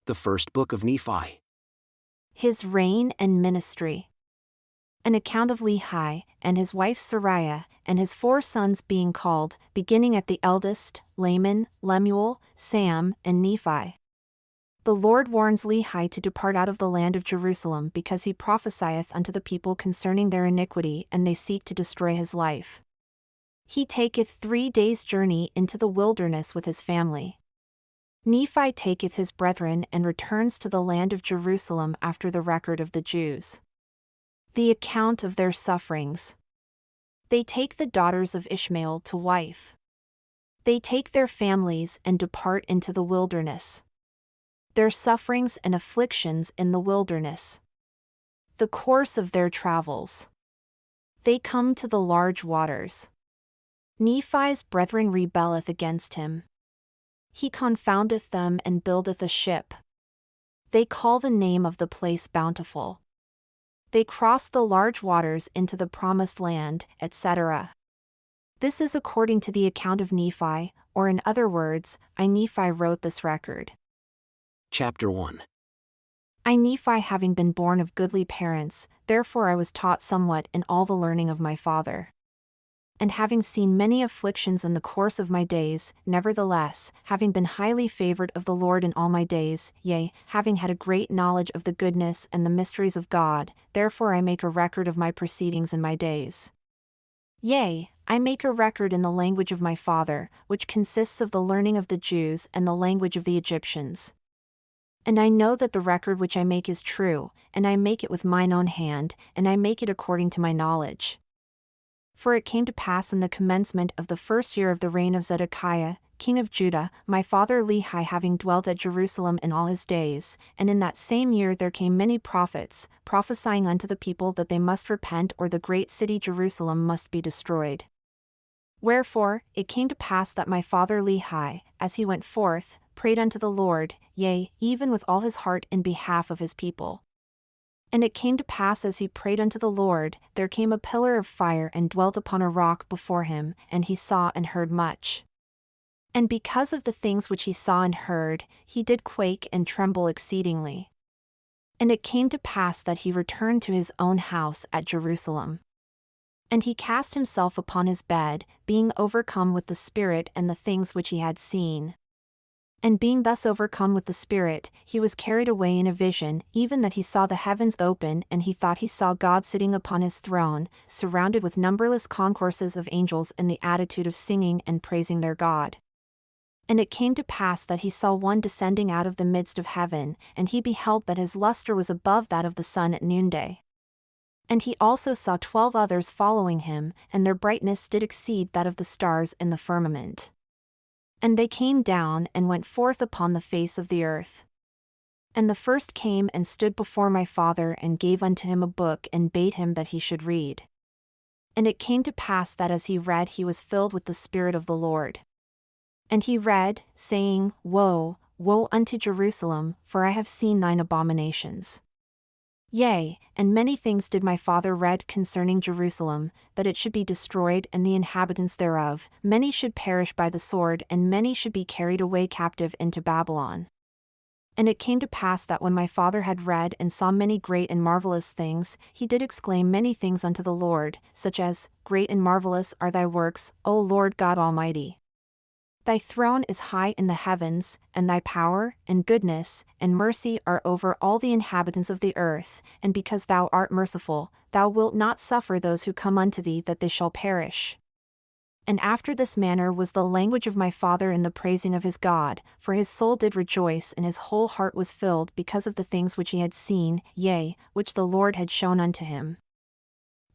The First Book of Nephi. His reign and ministry. An account of Lehi, and his wife Sariah, and his 4 sons being called, beginning at the eldest, Laman, Lemuel, Sam, and Nephi. The Lord warns Lehi to depart out of the land of Jerusalem because he prophesieth unto the people concerning their iniquity, and they seek to destroy his life. He taketh 3 days' journey into the wilderness with his family. Nephi taketh his brethren and returns to the land of Jerusalem after the record of the Jews. The account of their sufferings. They take the daughters of Ishmael to wife. They take their families and depart into the wilderness. Their sufferings and afflictions in the wilderness. The course of their travels. They come to the large waters. Nephi's brethren rebelleth against him. He confoundeth them and buildeth a ship. They call the name of the place Bountiful. They cross the large waters into the promised land, etc. This is according to the account of Nephi, or in other words, I Nephi wrote this record. Chapter 1. I Nephi, having been born of goodly parents, therefore I was taught somewhat in all the learning of my father. And having seen many afflictions in the course of my days, nevertheless, having been highly favored of the Lord in all my days, yea, having had a great knowledge of the goodness and the mysteries of God, therefore I make a record of my proceedings in my days. Yea, I make a record in the language of my father, which consists of the learning of the Jews and the language of the Egyptians. And I know that the record which I make is true, and I make it with mine own hand, and I make it according to my knowledge. For it came to pass in the commencement of the 1st year of the reign of Zedekiah, king of Judah, my father Lehi having dwelt at Jerusalem in all his days, and in that same year there came many prophets, prophesying unto the people that they must repent or the great city Jerusalem must be destroyed. Wherefore, it came to pass that my father Lehi, as he went forth, prayed unto the Lord, yea, even with all his heart in behalf of his people. And it came to pass as he prayed unto the Lord, there came a pillar of fire and dwelt upon a rock before him, and he saw and heard much. And because of the things which he saw and heard, he did quake and tremble exceedingly. And it came to pass that he returned to his own house at Jerusalem. And he cast himself upon his bed, being overcome with the Spirit and the things which he had seen. And being thus overcome with the Spirit, he was carried away in a vision, even that he saw the heavens open, and he thought he saw God sitting upon his throne, surrounded with numberless concourses of angels in the attitude of singing and praising their God. And it came to pass that he saw one descending out of the midst of heaven, and he beheld that his luster was above that of the sun at noonday. And he also saw 12 others following him, and their brightness did exceed that of the stars in the firmament. And they came down and went forth upon the face of the earth. And the first came and stood before my father and gave unto him a book and bade him that he should read. And it came to pass that as he read he was filled with the Spirit of the Lord. And he read, saying, Woe, woe unto Jerusalem, for I have seen thine abominations. Yea, and many things did my father read concerning Jerusalem, that it should be destroyed and the inhabitants thereof, many should perish by the sword and many should be carried away captive into Babylon. And it came to pass that when my father had read and saw many great and marvelous things, he did exclaim many things unto the Lord, such as, Great and marvelous are thy works, O Lord God Almighty. Thy throne is high in the heavens, and thy power, and goodness, and mercy are over all the inhabitants of the earth, and because thou art merciful, thou wilt not suffer those who come unto thee that they shall perish. And after this manner was the language of my father in the praising of his God, for his soul did rejoice and his whole heart was filled because of the things which he had seen, yea, which the Lord had shown unto him.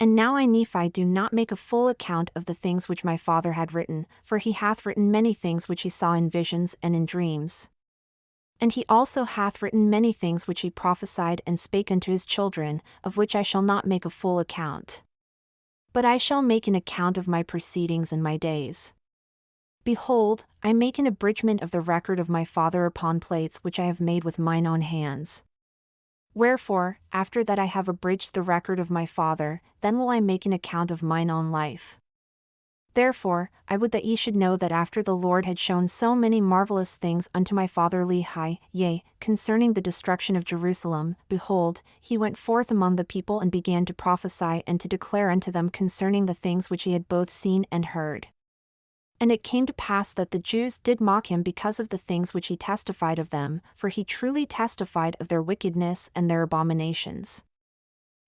And now I Nephi do not make a full account of the things which my father had written, for he hath written many things which he saw in visions and in dreams. And he also hath written many things which he prophesied and spake unto his children, of which I shall not make a full account. But I shall make an account of my proceedings in my days. Behold, I make an abridgment of the record of my father upon plates which I have made with mine own hands. Wherefore, after that I have abridged the record of my father, then will I make an account of mine own life. Therefore, I would that ye should know that after the Lord had shown so many marvelous things unto my father Lehi, yea, concerning the destruction of Jerusalem, behold, he went forth among the people and began to prophesy and to declare unto them concerning the things which he had both seen and heard. And it came to pass that the Jews did mock him because of the things which he testified of them, for he truly testified of their wickedness and their abominations.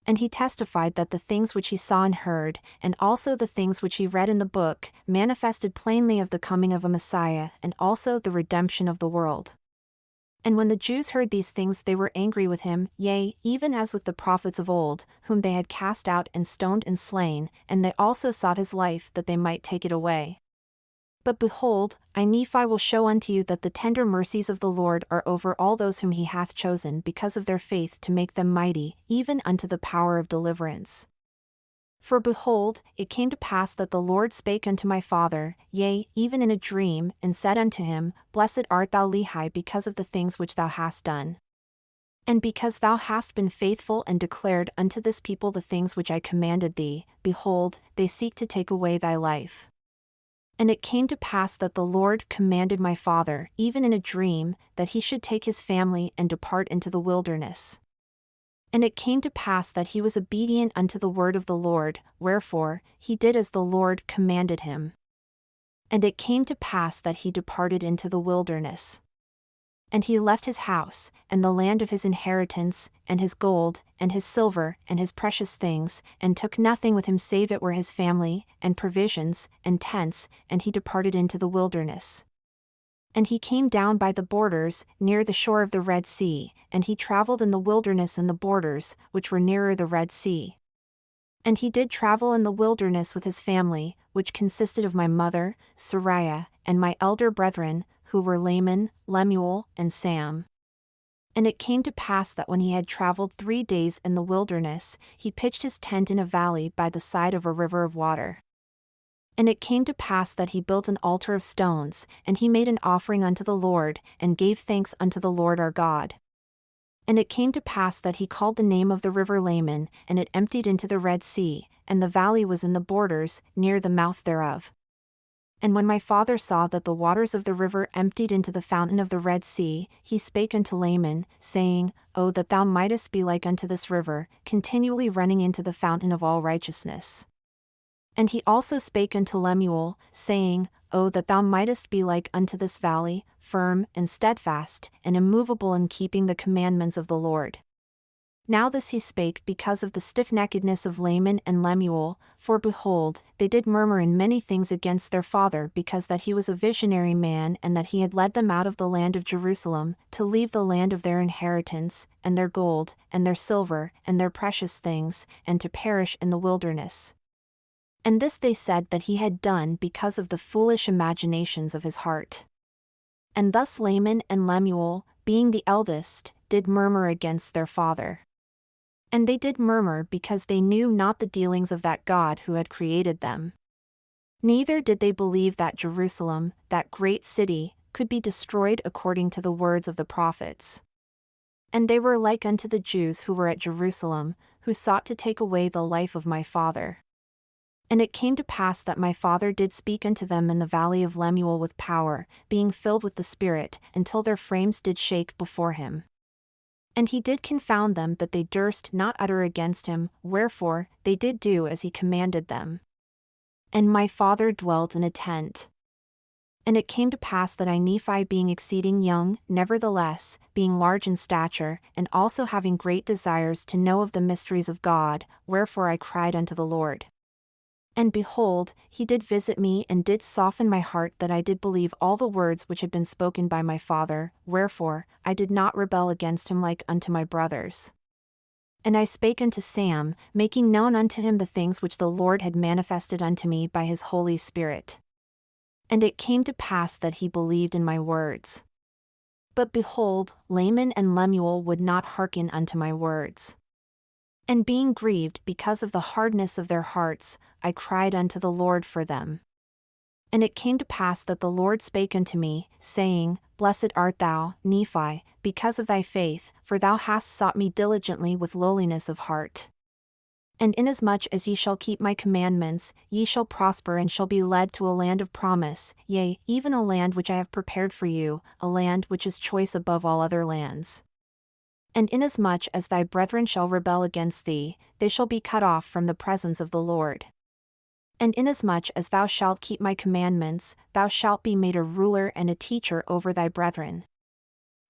And he testified that the things which he saw and heard, and also the things which he read in the book, manifested plainly of the coming of a Messiah, and also the redemption of the world. And when the Jews heard these things they were angry with him, yea, even as with the prophets of old, whom they had cast out and stoned and slain, and they also sought his life that they might take it away. But behold, I Nephi will show unto you that the tender mercies of the Lord are over all those whom he hath chosen because of their faith to make them mighty, even unto the power of deliverance. For behold, it came to pass that the Lord spake unto my father, yea, even in a dream, and said unto him, Blessed art thou Lehi because of the things which thou hast done. And because thou hast been faithful and declared unto this people the things which I commanded thee, behold, they seek to take away thy life. And it came to pass that the Lord commanded my father, even in a dream, that he should take his family and depart into the wilderness. And it came to pass that he was obedient unto the word of the Lord, wherefore, he did as the Lord commanded him. And it came to pass that he departed into the wilderness. And he left his house, and the land of his inheritance, and his gold, and his silver, and his precious things, and took nothing with him save it were his family, and provisions, and tents, and he departed into the wilderness. And he came down by the borders, near the shore of the Red Sea, and he travelled in the wilderness in the borders, which were nearer the Red Sea. And he did travel in the wilderness with his family, which consisted of my mother, Sariah, and my elder brethren, who were Laman, Lemuel, and Sam. And it came to pass that when he had travelled 3 days in the wilderness, he pitched his tent in a valley by the side of a river of water. And it came to pass that he built an altar of stones, and he made an offering unto the Lord, and gave thanks unto the Lord our God. And it came to pass that he called the name of the river Laman, and it emptied into the Red Sea, and the valley was in the borders, near the mouth thereof. And when my father saw that the waters of the river emptied into the fountain of the Red Sea, he spake unto Laman, saying, O that thou mightest be like unto this river, continually running into the fountain of all righteousness. And he also spake unto Lemuel, saying, O that thou mightest be like unto this valley, firm and steadfast, and immovable in keeping the commandments of the Lord. Now this he spake because of the stiffneckedness of Laman and Lemuel, for behold, they did murmur in many things against their father because that he was a visionary man and that he had led them out of the land of Jerusalem, to leave the land of their inheritance, and their gold, and their silver, and their precious things, and to perish in the wilderness. And this they said that he had done because of the foolish imaginations of his heart. And thus Laman and Lemuel, being the eldest, did murmur against their father. And they did murmur because they knew not the dealings of that God who had created them. Neither did they believe that Jerusalem, that great city, could be destroyed according to the words of the prophets. And they were like unto the Jews who were at Jerusalem, who sought to take away the life of my father. And it came to pass that my father did speak unto them in the valley of Lemuel with power, being filled with the Spirit, until their frames did shake before him. And he did confound them that they durst not utter against him, wherefore, they did do as he commanded them. And my father dwelt in a tent. And it came to pass that I Nephi being exceeding young, nevertheless, being large in stature, and also having great desires to know of the mysteries of God, wherefore I cried unto the Lord. And behold, he did visit me and did soften my heart that I did believe all the words which had been spoken by my father, wherefore, I did not rebel against him like unto my brothers. And I spake unto Sam, making known unto him the things which the Lord had manifested unto me by his Holy Spirit. And it came to pass that he believed in my words. But behold, Laman and Lemuel would not hearken unto my words. And being grieved because of the hardness of their hearts, I cried unto the Lord for them. And it came to pass that the Lord spake unto me, saying, Blessed art thou, Nephi, because of thy faith, for thou hast sought me diligently with lowliness of heart. And inasmuch as ye shall keep my commandments, ye shall prosper and shall be led to a land of promise, yea, even a land which I have prepared for you, a land which is choice above all other lands. And inasmuch as thy brethren shall rebel against thee, they shall be cut off from the presence of the Lord. And inasmuch as thou shalt keep my commandments, thou shalt be made a ruler and a teacher over thy brethren.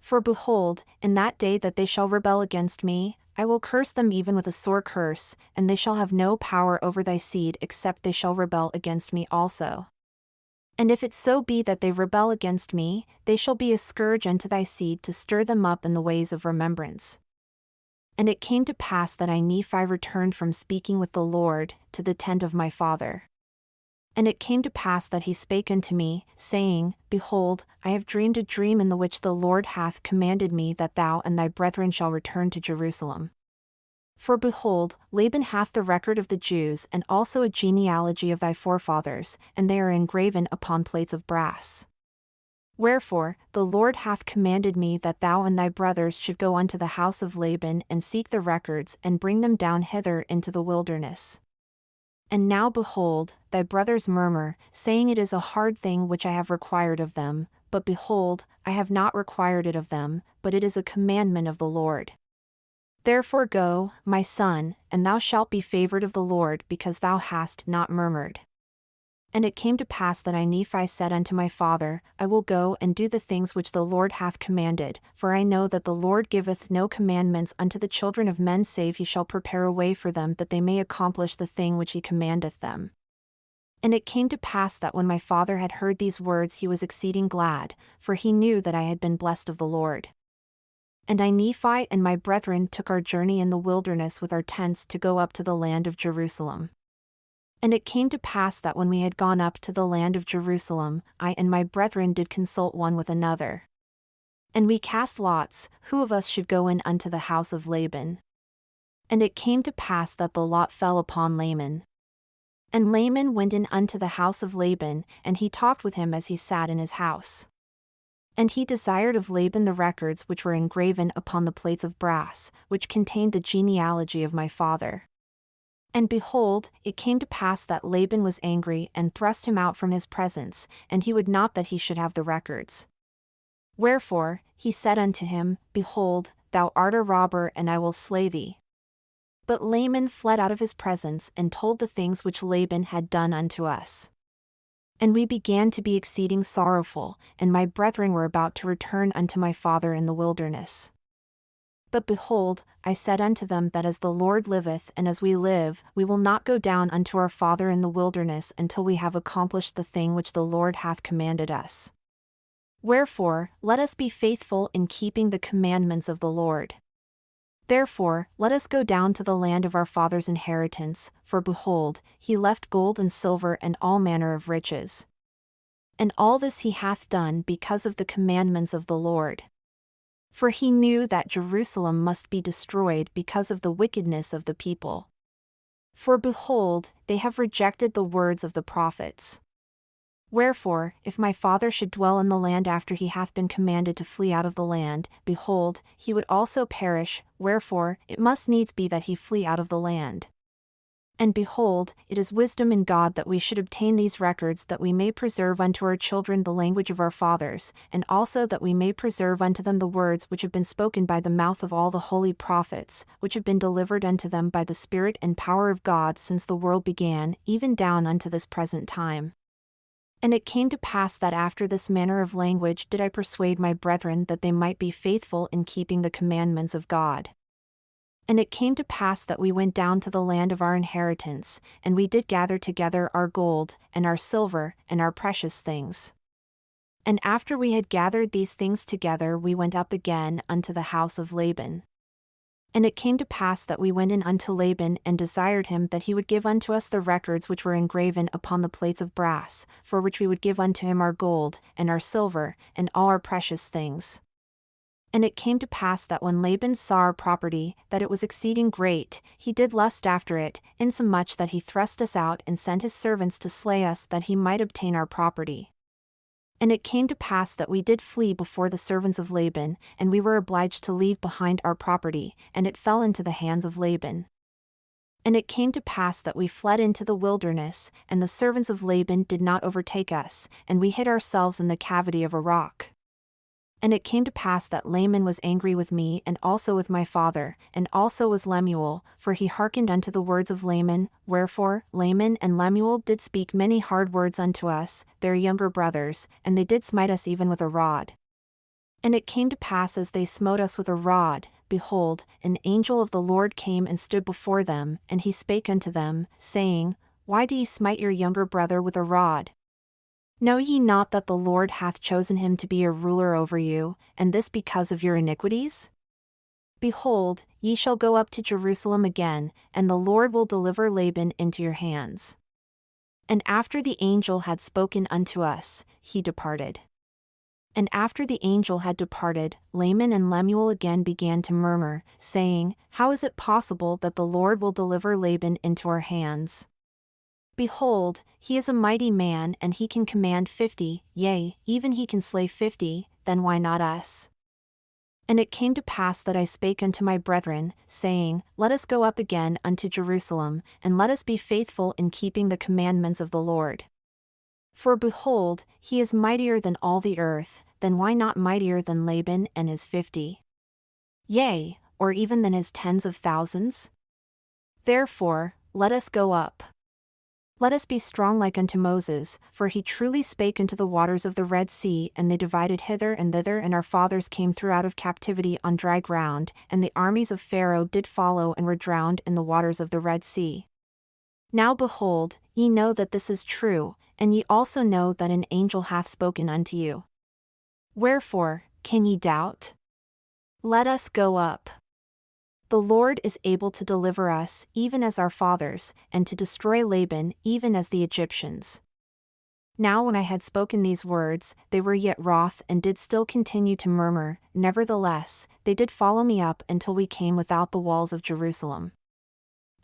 For behold, in that day that they shall rebel against me, I will curse them even with a sore curse, and they shall have no power over thy seed except they shall rebel against me also. And if it so be that they rebel against me, they shall be a scourge unto thy seed to stir them up in the ways of remembrance. And it came to pass that I Nephi returned from speaking with the Lord, to the tent of my father. And it came to pass that he spake unto me, saying, Behold, I have dreamed a dream in the which the Lord hath commanded me that thou and thy brethren shall return to Jerusalem. For behold, Laban hath the record of the Jews and also a genealogy of thy forefathers, and they are engraven upon plates of brass. Wherefore, the Lord hath commanded me that thou and thy brothers should go unto the house of Laban and seek the records and bring them down hither into the wilderness. And now behold, thy brothers murmur, saying it is a hard thing which I have required of them, but behold, I have not required it of them, but it is a commandment of the Lord. Therefore go, my son, and thou shalt be favored of the Lord because thou hast not murmured. And it came to pass that I Nephi said unto my father, I will go and do the things which the Lord hath commanded, for I know that the Lord giveth no commandments unto the children of men save he shall prepare a way for them that they may accomplish the thing which he commandeth them. And it came to pass that when my father had heard these words he was exceeding glad, for he knew that I had been blessed of the Lord. And I Nephi and my brethren took our journey in the wilderness with our tents to go up to the land of Jerusalem. And it came to pass that when we had gone up to the land of Jerusalem, I and my brethren did consult one with another. And we cast lots, who of us should go in unto the house of Laban. And it came to pass that the lot fell upon Laman. And Laman went in unto the house of Laban, and he talked with him as he sat in his house. And he desired of Laban the records which were engraven upon the plates of brass, which contained the genealogy of my father. And behold, it came to pass that Laban was angry and thrust him out from his presence, and he would not that he should have the records. Wherefore, he said unto him, Behold, thou art a robber and I will slay thee. But Laman fled out of his presence and told the things which Laban had done unto us. And we began to be exceeding sorrowful, and my brethren were about to return unto my father in the wilderness. But behold, I said unto them that as the Lord liveth and as we live, we will not go down unto our father in the wilderness until we have accomplished the thing which the Lord hath commanded us. Wherefore, let us be faithful in keeping the commandments of the Lord. Therefore, let us go down to the land of our father's inheritance, for behold, he left gold and silver and all manner of riches. And all this he hath done because of the commandments of the Lord. For he knew that Jerusalem must be destroyed because of the wickedness of the people. For behold, they have rejected the words of the prophets. Wherefore, if my father should dwell in the land after he hath been commanded to flee out of the land, behold, he would also perish, wherefore, it must needs be that he flee out of the land. And behold, it is wisdom in God that we should obtain these records that we may preserve unto our children the language of our fathers, and also that we may preserve unto them the words which have been spoken by the mouth of all the holy prophets, which have been delivered unto them by the Spirit and power of God since the world began, even down unto this present time. And it came to pass that after this manner of language did I persuade my brethren that they might be faithful in keeping the commandments of God. And it came to pass that we went down to the land of our inheritance, and we did gather together our gold, and our silver, and our precious things. And after we had gathered these things together we went up again unto the house of Laban. And it came to pass that we went in unto Laban and desired him that he would give unto us the records which were engraven upon the plates of brass, for which we would give unto him our gold, and our silver, and all our precious things. And it came to pass that when Laban saw our property, that it was exceeding great, he did lust after it, insomuch that he thrust us out and sent his servants to slay us that he might obtain our property. And it came to pass that we did flee before the servants of Laban, and we were obliged to leave behind our property, and it fell into the hands of Laban. And it came to pass that we fled into the wilderness, and the servants of Laban did not overtake us, and we hid ourselves in the cavity of a rock. And it came to pass that Laman was angry with me and also with my father, and also was Lemuel, for he hearkened unto the words of Laman, wherefore Laman and Lemuel did speak many hard words unto us, their younger brothers, and they did smite us even with a rod. And it came to pass as they smote us with a rod, behold, an angel of the Lord came and stood before them, and he spake unto them, saying, Why do ye smite your younger brother with a rod? Know ye not that the Lord hath chosen him to be a ruler over you, and this because of your iniquities? Behold, ye shall go up to Jerusalem again, and the Lord will deliver Laban into your hands. And after the angel had spoken unto us, he departed. And after the angel had departed, Laman and Lemuel again began to murmur, saying, How is it possible that the Lord will deliver Laban into our hands? Behold, he is a mighty man, and he can command 50, yea, even he can slay 50, then why not us? And it came to pass that I spake unto my brethren, saying, Let us go up again unto Jerusalem, and let us be faithful in keeping the commandments of the Lord. For behold, he is mightier than all the earth, then why not mightier than Laban and his 50? Yea, or even than his tens of thousands? Therefore, let us go up. Let us be strong like unto Moses, for he truly spake unto the waters of the Red Sea, and they divided hither and thither, and our fathers came through out of captivity on dry ground, and the armies of Pharaoh did follow and were drowned in the waters of the Red Sea. Now behold, ye know that this is true, and ye also know that an angel hath spoken unto you. Wherefore, can ye doubt? Let us go up. The Lord is able to deliver us, even as our fathers, and to destroy Laban, even as the Egyptians. Now when I had spoken these words, they were yet wroth and did still continue to murmur, nevertheless, they did follow me up until we came without the walls of Jerusalem.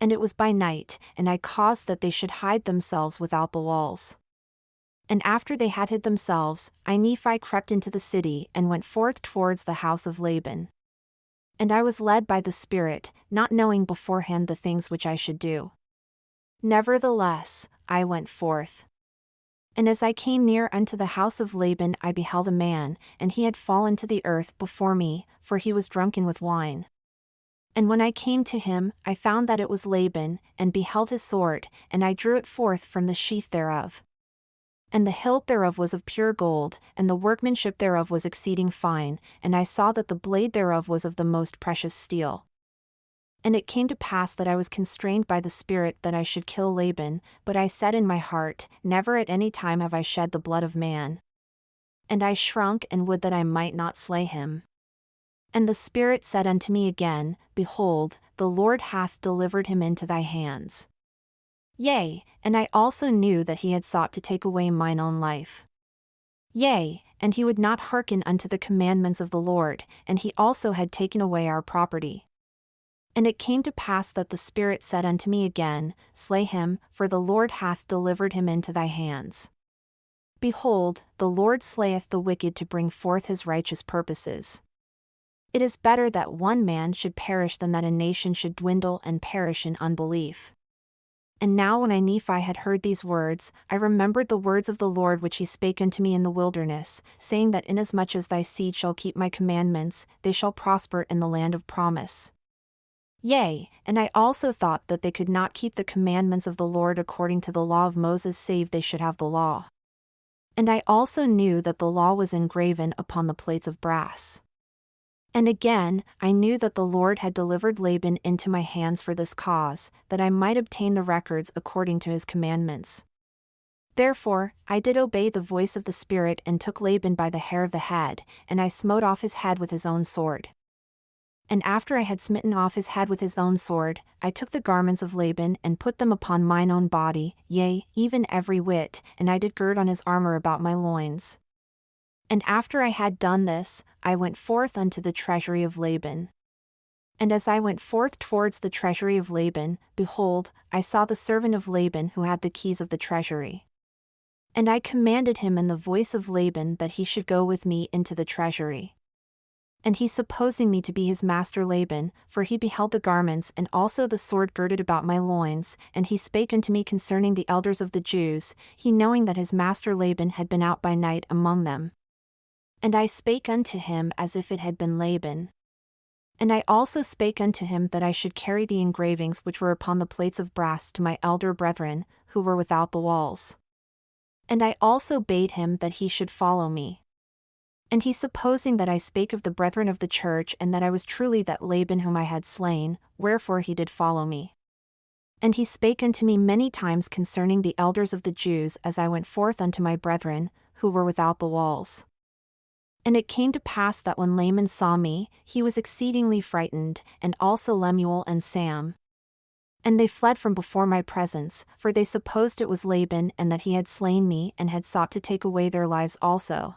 And it was by night, and I caused that they should hide themselves without the walls. And after they had hid themselves, I Nephi crept into the city and went forth towards the house of Laban. And I was led by the Spirit, not knowing beforehand the things which I should do. Nevertheless, I went forth. And as I came near unto the house of Laban, I beheld a man, and he had fallen to the earth before me, for he was drunken with wine. And when I came to him, I found that it was Laban, and beheld his sword, and I drew it forth from the sheath thereof. And the hilt thereof was of pure gold, and the workmanship thereof was exceeding fine, and I saw that the blade thereof was of the most precious steel. And it came to pass that I was constrained by the Spirit that I should kill Laban, but I said in my heart, Never at any time have I shed the blood of man. And I shrunk and would that I might not slay him. And the Spirit said unto me again, Behold, the Lord hath delivered him into thy hands. Yea, and I also knew that he had sought to take away mine own life. Yea, and he would not hearken unto the commandments of the Lord, and he also had taken away our property. And it came to pass that the Spirit said unto me again, Slay him, for the Lord hath delivered him into thy hands. Behold, the Lord slayeth the wicked to bring forth his righteous purposes. It is better that one man should perish than that a nation should dwindle and perish in unbelief. And now when I Nephi had heard these words, I remembered the words of the Lord which he spake unto me in the wilderness, saying that inasmuch as thy seed shall keep my commandments, they shall prosper in the land of promise. Yea, and I also thought that they could not keep the commandments of the Lord according to the law of Moses, save they should have the law. And I also knew that the law was engraven upon the plates of brass. And again, I knew that the Lord had delivered Laban into my hands for this cause, that I might obtain the records according to his commandments. Therefore, I did obey the voice of the Spirit and took Laban by the hair of the head, and I smote off his head with his own sword. And after I had smitten off his head with his own sword, I took the garments of Laban and put them upon mine own body, yea, even every whit, and I did gird on his armor about my loins. And after I had done this, I went forth unto the treasury of Laban. And as I went forth towards the treasury of Laban, behold, I saw the servant of Laban who had the keys of the treasury. And I commanded him in the voice of Laban that he should go with me into the treasury. And he supposing me to be his master Laban, for he beheld the garments and also the sword girded about my loins, and he spake unto me concerning the elders of the Jews, he knowing that his master Laban had been out by night among them. And I spake unto him as if it had been Laban. And I also spake unto him that I should carry the engravings which were upon the plates of brass to my elder brethren, who were without the walls. And I also bade him that he should follow me. And he supposing that I spake of the brethren of the church and that I was truly that Laban whom I had slain, wherefore he did follow me. And he spake unto me many times concerning the elders of the Jews as I went forth unto my brethren, who were without the walls. And it came to pass that when Laman saw me, he was exceedingly frightened, and also Lemuel and Sam. And they fled from before my presence, for they supposed it was Laban and that he had slain me and had sought to take away their lives also.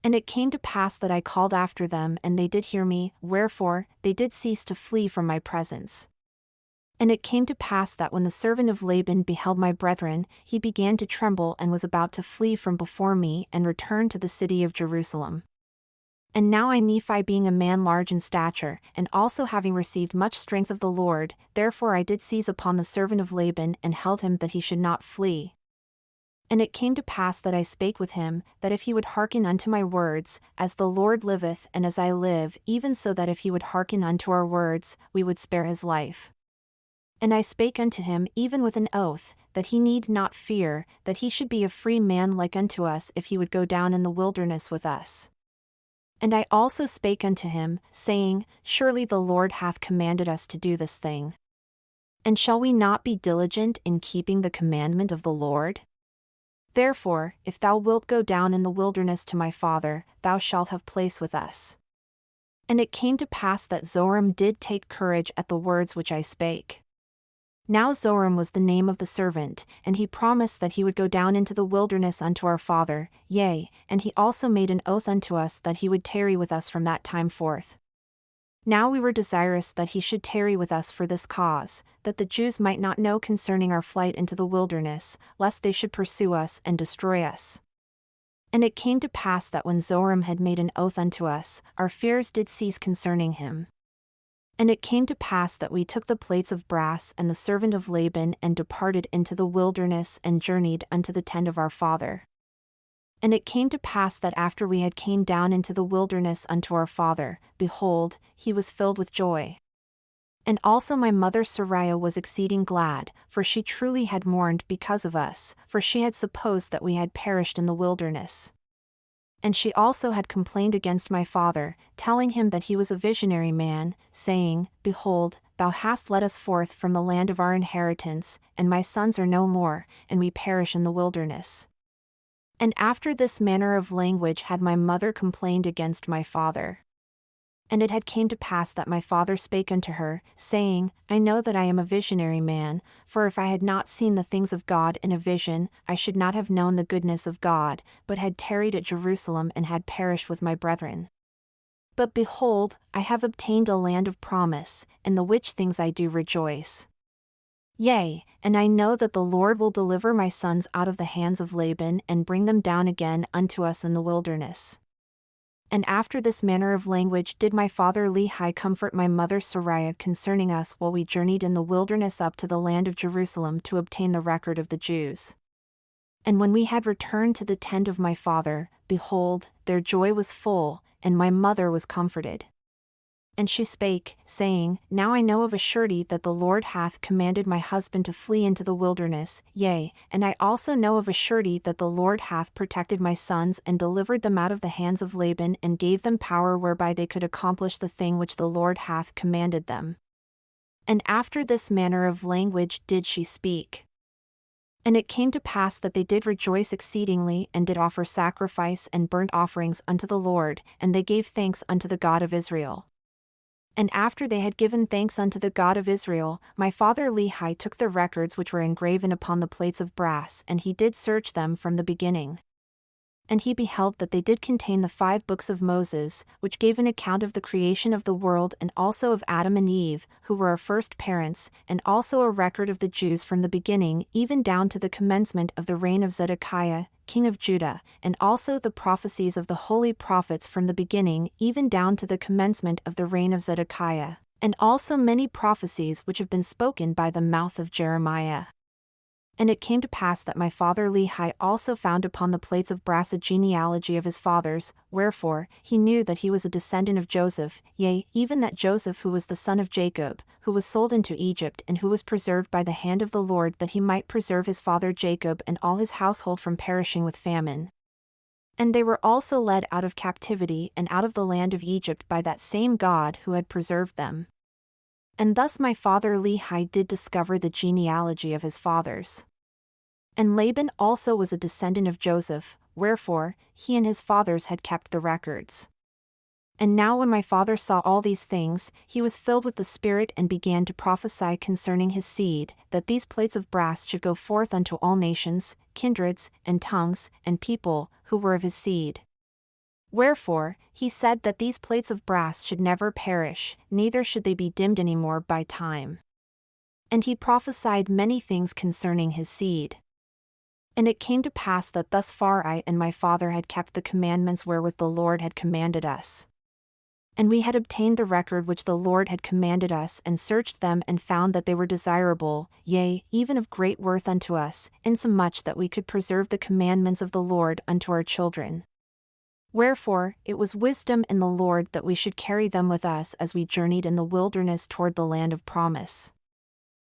And it came to pass that I called after them and they did hear me, wherefore they did cease to flee from my presence. And it came to pass that when the servant of Laban beheld my brethren, he began to tremble and was about to flee from before me and return to the city of Jerusalem. And now I Nephi being a man large in stature, and also having received much strength of the Lord, therefore I did seize upon the servant of Laban and held him that he should not flee. And it came to pass that I spake with him, that if he would hearken unto my words, as the Lord liveth and as I live, even so that if he would hearken unto our words, we would spare his life. And I spake unto him even with an oath, that he need not fear, that he should be a free man like unto us if he would go down in the wilderness with us. And I also spake unto him, saying, Surely the Lord hath commanded us to do this thing. And shall we not be diligent in keeping the commandment of the Lord? Therefore, if thou wilt go down in the wilderness to my father, thou shalt have place with us. And it came to pass that Zoram did take courage at the words which I spake. Now Zoram was the name of the servant, and he promised that he would go down into the wilderness unto our father, yea, and he also made an oath unto us that he would tarry with us from that time forth. Now we were desirous that he should tarry with us for this cause, that the Jews might not know concerning our flight into the wilderness, lest they should pursue us and destroy us. And it came to pass that when Zoram had made an oath unto us, our fears did cease concerning him. And it came to pass that we took the plates of brass and the servant of Laban and departed into the wilderness and journeyed unto the tent of our father. And it came to pass that after we had came down into the wilderness unto our father, behold, he was filled with joy. And also my mother Sariah was exceeding glad, for she truly had mourned because of us, for she had supposed that we had perished in the wilderness. And she also had complained against my father, telling him that he was a visionary man, saying, Behold, thou hast led us forth from the land of our inheritance, and my sons are no more, and we perish in the wilderness. And after this manner of language had my mother complained against my father. And it had came to pass that my father spake unto her, saying, I know that I am a visionary man, for if I had not seen the things of God in a vision, I should not have known the goodness of God, but had tarried at Jerusalem and had perished with my brethren. But behold, I have obtained a land of promise, in the which things I do rejoice. Yea, and I know that the Lord will deliver my sons out of the hands of Laban and bring them down again unto us in the wilderness. And after this manner of language did my father Lehi comfort my mother Sariah concerning us while we journeyed in the wilderness up to the land of Jerusalem to obtain the record of the Jews. And when we had returned to the tent of my father, behold, their joy was full, and my mother was comforted. And she spake, saying, Now I know of a surety that the Lord hath commanded my husband to flee into the wilderness, yea, and I also know of a surety that the Lord hath protected my sons and delivered them out of the hands of Laban and gave them power whereby they could accomplish the thing which the Lord hath commanded them. And after this manner of language did she speak. And it came to pass that they did rejoice exceedingly and did offer sacrifice and burnt offerings unto the Lord, and they gave thanks unto the God of Israel. And after they had given thanks unto the God of Israel, my father Lehi took the records which were engraven upon the plates of brass and he did search them from the beginning. And he beheld that they did contain the 5 books of Moses, which gave an account of the creation of the world and also of Adam and Eve, who were our first parents, and also a record of the Jews from the beginning even down to the commencement of the reign of Zedekiah, king of Judah, and also the prophecies of the holy prophets from the beginning even down to the commencement of the reign of Zedekiah, and also many prophecies which have been spoken by the mouth of Jeremiah. And it came to pass that my father Lehi also found upon the plates of brass a genealogy of his fathers, wherefore he knew that he was a descendant of Joseph, yea, even that Joseph who was the son of Jacob, who was sold into Egypt and who was preserved by the hand of the Lord that he might preserve his father Jacob and all his household from perishing with famine. And they were also led out of captivity and out of the land of Egypt by that same God who had preserved them. And thus my father Lehi did discover the genealogy of his fathers. And Laban also was a descendant of Joseph, wherefore he and his fathers had kept the records. And now when my father saw all these things, he was filled with the Spirit and began to prophesy concerning his seed, that these plates of brass should go forth unto all nations, kindreds, and tongues, and people, who were of his seed. Wherefore, he said that these plates of brass should never perish, neither should they be dimmed any more by time. And he prophesied many things concerning his seed. And it came to pass that thus far I and my father had kept the commandments wherewith the Lord had commanded us. And we had obtained the record which the Lord had commanded us and searched them and found that they were desirable, yea, even of great worth unto us, insomuch that we could preserve the commandments of the Lord unto our children. Wherefore, it was wisdom in the Lord that we should carry them with us as we journeyed in the wilderness toward the land of promise.